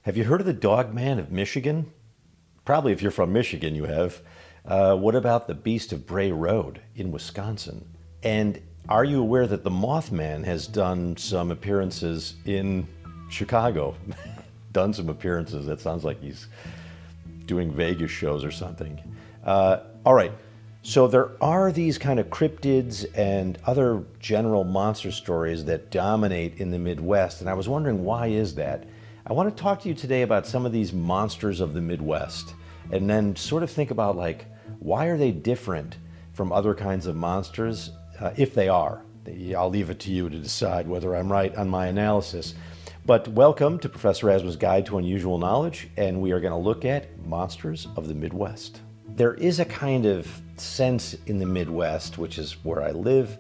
Have you heard of the Dog Man of Michigan? Probably if you're from Michigan, you have. What about the Beast of Bray Road in Wisconsin? And are you aware that the Mothman has done some appearances in Chicago? Done some appearances. That sounds like he's doing Vegas shows or something. All right. So there are these kind of cryptids and other general monster stories that dominate in the Midwest, and I was wondering, why is that? I want to talk to you today about some of these monsters of the Midwest, and then sort of think about, like, why are they different from other kinds of monsters, if they are. I'll leave it to you to decide whether I'm right on my analysis. But welcome to Professor Asma's Guide to Unusual Knowledge, and we are going to look at monsters of the Midwest. There is a kind of sense in the Midwest, which is where I live,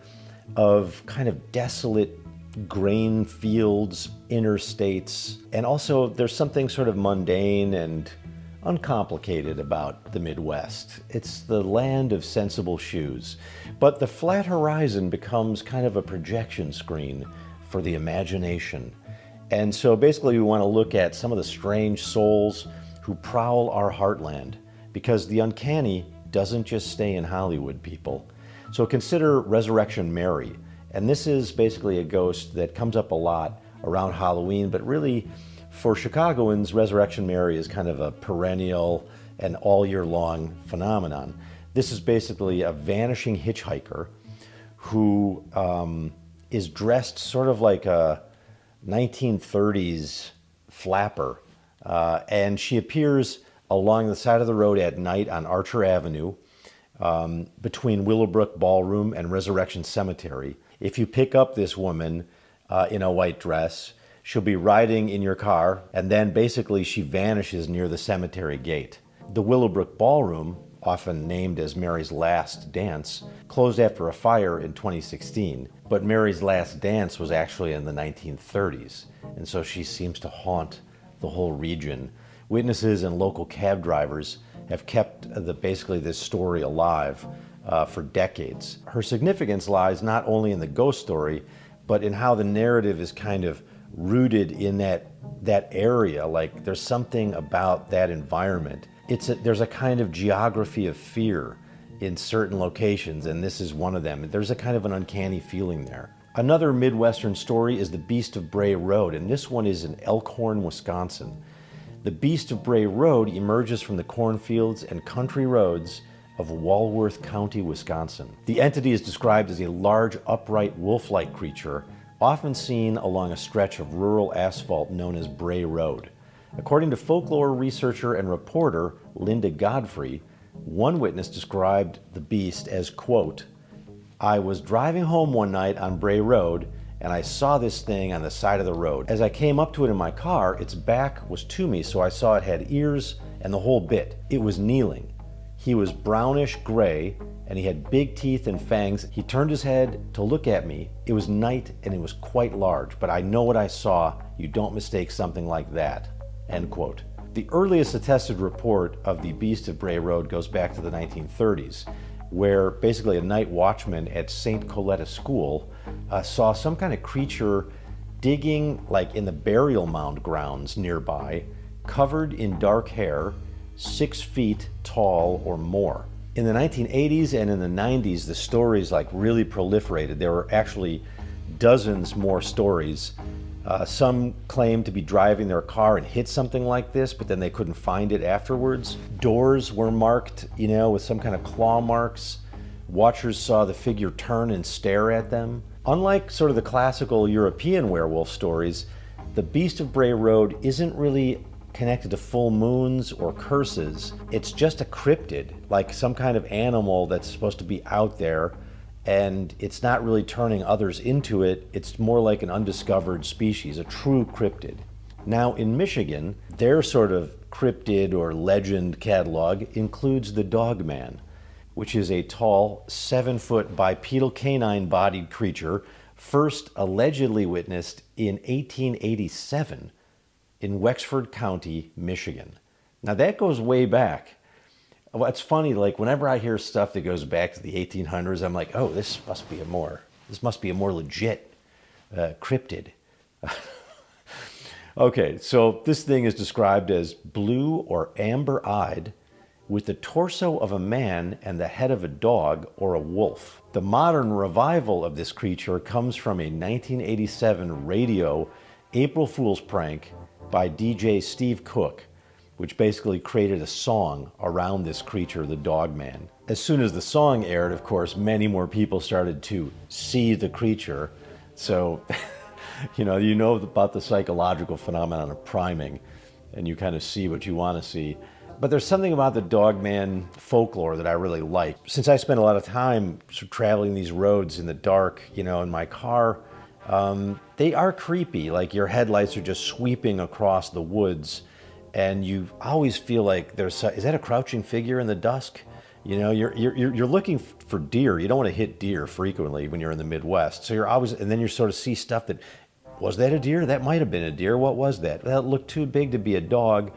of kind of desolate grain fields, interstates, and also there's something sort of mundane and uncomplicated about the Midwest. It's the land of sensible shoes. But the flat horizon becomes kind of a projection screen for the imagination. And so basically we want to look at some of the strange souls who prowl our heartland, because the uncanny doesn't just stay in Hollywood, people. So consider Resurrection Mary. And this is basically a ghost that comes up a lot around Halloween, but really for Chicagoans, Resurrection Mary is kind of a perennial and all year long phenomenon. This is basically a vanishing hitchhiker who is dressed sort of like a 1930s flapper. And she appears along the side of the road at night on Archer Avenue, between Willowbrook Ballroom and Resurrection Cemetery. If you pick up this woman in a white dress, she'll be riding in your car, and then basically she vanishes near the cemetery gate. The Willowbrook Ballroom, often named as Mary's Last Dance, closed after a fire in 2016, but Mary's Last Dance was actually in the 1930s, and so she seems to haunt the whole region. Witnesses and local cab drivers have kept basically this story alive for decades. Her significance lies not only in the ghost story, but in how the narrative is kind of rooted in that area. Like, there's something about that environment. There's a kind of geography of fear in certain locations, and this is one of them. There's a kind of an uncanny feeling there. Another Midwestern story is the Beast of Bray Road, and this one is in Elkhorn, Wisconsin. The Beast of Bray Road emerges from the cornfields and country roads of Walworth County, Wisconsin. The entity is described as a large, upright, wolf-like creature, often seen along a stretch of rural asphalt known as Bray Road. According to folklore researcher and reporter Linda Godfrey, one witness described the beast as, quote, "I was driving home one night on Bray Road, and I saw this thing on the side of the road. As I came up to it in my car, its back was to me, so I saw it had ears and the whole bit. It was kneeling. He was brownish gray, and he had big teeth and fangs. He turned his head to look at me. It was night, and it was quite large, but I know what I saw. You don't mistake something like that." End quote. The earliest attested report of the Beast of Bray Road goes back to the 1930s, where basically a night watchman at St. Coletta School saw some kind of creature digging like in the burial mound grounds nearby, covered in dark hair, 6 feet tall or more. In the 1980s and in the 90s, the stories like really proliferated. There were actually dozens more stories. Some claimed to be driving their car and hit something like this, but then they couldn't find it afterwards. Doors were marked, with some kind of claw marks. Watchers saw the figure turn and stare at them. Unlike sort of the classical European werewolf stories, the Beast of Bray Road isn't really connected to full moons or curses. It's just a cryptid, like some kind of animal that's supposed to be out there, and it's not really turning others into it. It's more like an undiscovered species, a true cryptid. Now in Michigan, their sort of cryptid or legend catalog includes the Dog Man, which is a tall, 7-foot bipedal canine-bodied creature first allegedly witnessed in 1887 in Wexford County, Michigan. Now that goes way back. Well, it's funny, like whenever I hear stuff that goes back to the 1800s, I'm like, oh, this must be a more legit cryptid. Okay, so this thing is described as blue or amber-eyed, with the torso of a man and the head of a dog or a wolf. The modern revival of this creature comes from a 1987 radio April Fool's prank by DJ Steve Cook, which basically created a song around this creature, the Dogman. As soon as the song aired, of course, many more people started to see the creature. So, you know about the psychological phenomenon of priming, and you kind of see what you want to see. But there's something about the Dogman folklore that I really like. Since I spend a lot of time traveling these roads in the dark, in my car, they are creepy. Like your headlights are just sweeping across the woods, and you always feel like is that a crouching figure in the dusk? You're looking for deer. You don't want to hit deer frequently when you're in the Midwest. So you're always, and then you sort of see stuff that, was that a deer? That might have been a deer. What was that? Well, it looked too big to be a dog.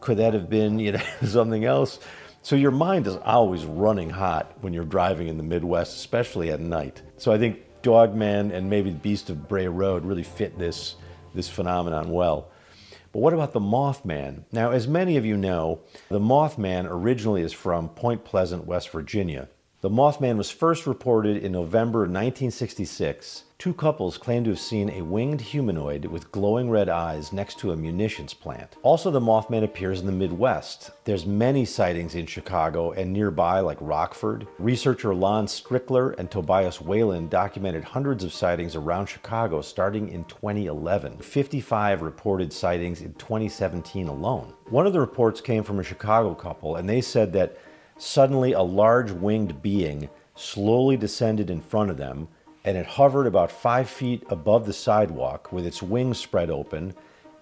Could that have been, something else? So your mind is always running hot when you're driving in the Midwest, especially at night. So I think Dogman and maybe Beast of Bray Road really fit this phenomenon well. But what about the Mothman? Now, as many of you know, the Mothman originally is from Point Pleasant, West Virginia. The Mothman was first reported in November 1966. Two couples claimed to have seen a winged humanoid with glowing red eyes next to a munitions plant. Also, the Mothman appears in the Midwest. There's many sightings in Chicago and nearby, like Rockford. Researcher Lon Strickler and Tobias Whalen documented hundreds of sightings around Chicago starting in 2011. 55 reported sightings in 2017 alone. One of the reports came from a Chicago couple, and they said that suddenly a large winged being slowly descended in front of them, and it hovered about 5 feet above the sidewalk with its wings spread open,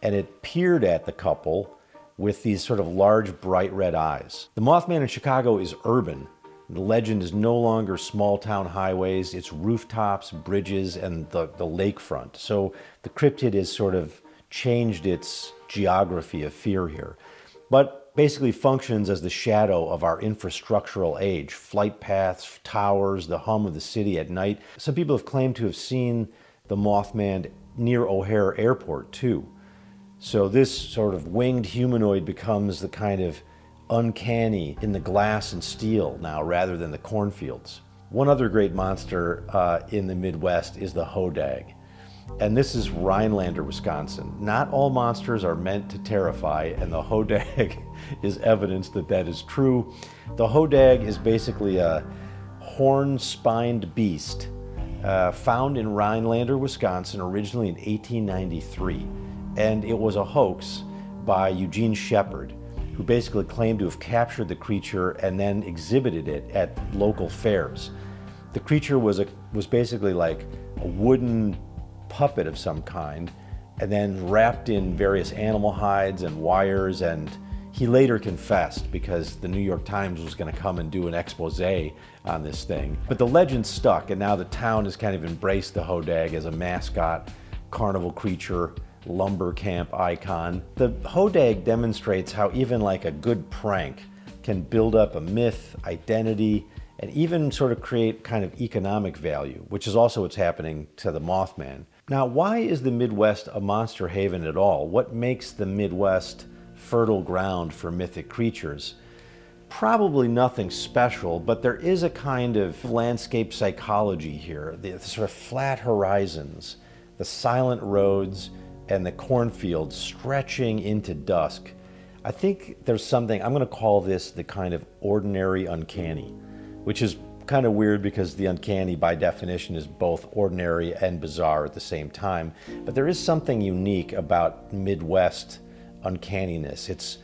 and it peered at the couple with these sort of large, bright red eyes. The Mothman in Chicago is urban. The legend is no longer small town highways, it's rooftops, bridges, and the lakefront. So the cryptid has sort of changed its geography of fear here. But basically functions as the shadow of our infrastructural age. Flight paths, towers, the hum of the city at night. Some people have claimed to have seen the Mothman near O'Hare Airport too. So this sort of winged humanoid becomes the kind of uncanny in the glass and steel now rather than the cornfields. One other great monster in the Midwest is the hodag. And this is Rhinelander, Wisconsin. Not all monsters are meant to terrify, and the hodag is evidence that that is true. The hodag is basically a horn-spined beast found in Rhinelander, Wisconsin, originally in 1893. And it was a hoax by Eugene Shepard, who basically claimed to have captured the creature and then exhibited it at local fairs. The creature was basically like a wooden puppet of some kind, and then wrapped in various animal hides and wires, and he later confessed because the New York Times was going to come and do an expose on this thing. But the legend stuck, and now the town has kind of embraced the hodag as a mascot, carnival creature, lumber camp icon. The hodag demonstrates how even like a good prank can build up a myth, identity, and even sort of create kind of economic value, which is also what's happening to the Mothman. Now, why is the Midwest a monster haven at all? What makes the Midwest fertile ground for mythic creatures? Probably nothing special, but there is a kind of landscape psychology here. The sort of flat horizons, the silent roads, and the cornfields stretching into dusk. I think there's something, I'm going to call this the kind of ordinary uncanny, which is kind of weird because the uncanny by definition is both ordinary and bizarre at the same time. But there is something unique about Midwest uncanniness. It's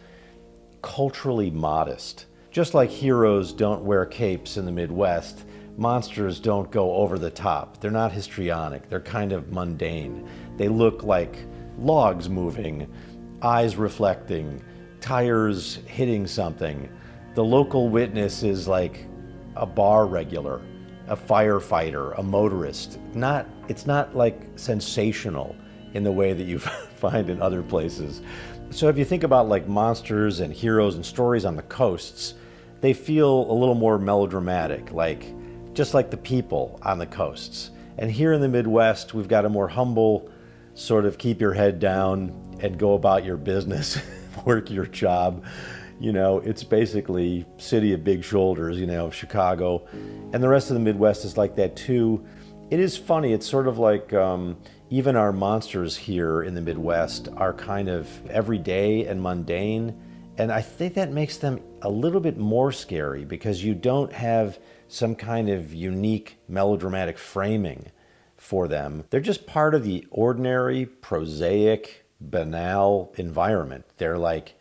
culturally modest. Just like heroes don't wear capes in the Midwest, monsters don't go over the top. They're not histrionic. They're kind of mundane. They look like logs moving, eyes reflecting, tires hitting something. The local witness is like a bar regular, a firefighter, a motorist. It's not like sensational in the way that you find in other places. So if you think about like monsters and heroes and stories on the coasts, they feel a little more melodramatic, just like the people on the coasts. And here in the Midwest, we've got a more humble, sort of keep your head down and go about your business, work your job. It's basically city of big shoulders, Chicago. And the rest of the Midwest is like that too. It is funny. It's sort of like even our monsters here in the Midwest are kind of everyday and mundane. And I think that makes them a little bit more scary because you don't have some kind of unique melodramatic framing for them. They're just part of the ordinary, prosaic, banal environment. They're like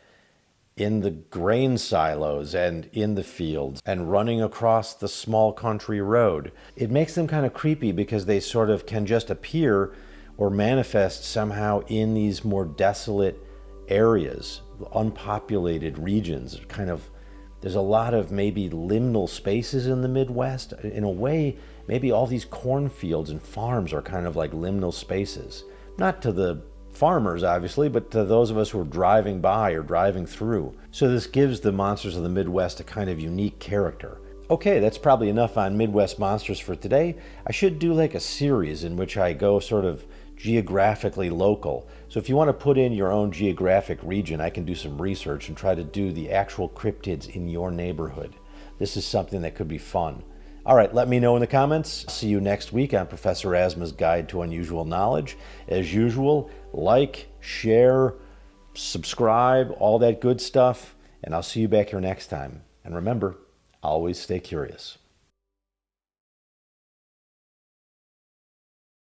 in the grain silos and in the fields and running across the small country road. It makes them kind of creepy because they sort of can just appear or manifest somehow in these more desolate areas, unpopulated regions. There's a lot of maybe liminal spaces in the Midwest. In a way, maybe all these cornfields and farms are kind of like liminal spaces. Not to the farmers, obviously, but to those of us who are driving by or driving through. So this gives the monsters of the Midwest a kind of unique character. Okay, that's probably enough on Midwest monsters for today. I should do like a series in which I go sort of geographically local. So if you want to put in your own geographic region, I can do some research and try to do the actual cryptids in your neighborhood. This is something that could be fun. All right, let me know in the comments. See you next week on Professor Asma's Guide to Unusual Knowledge. As usual, like, share, subscribe, all that good stuff, and I'll see you back here next time. And remember, always stay curious.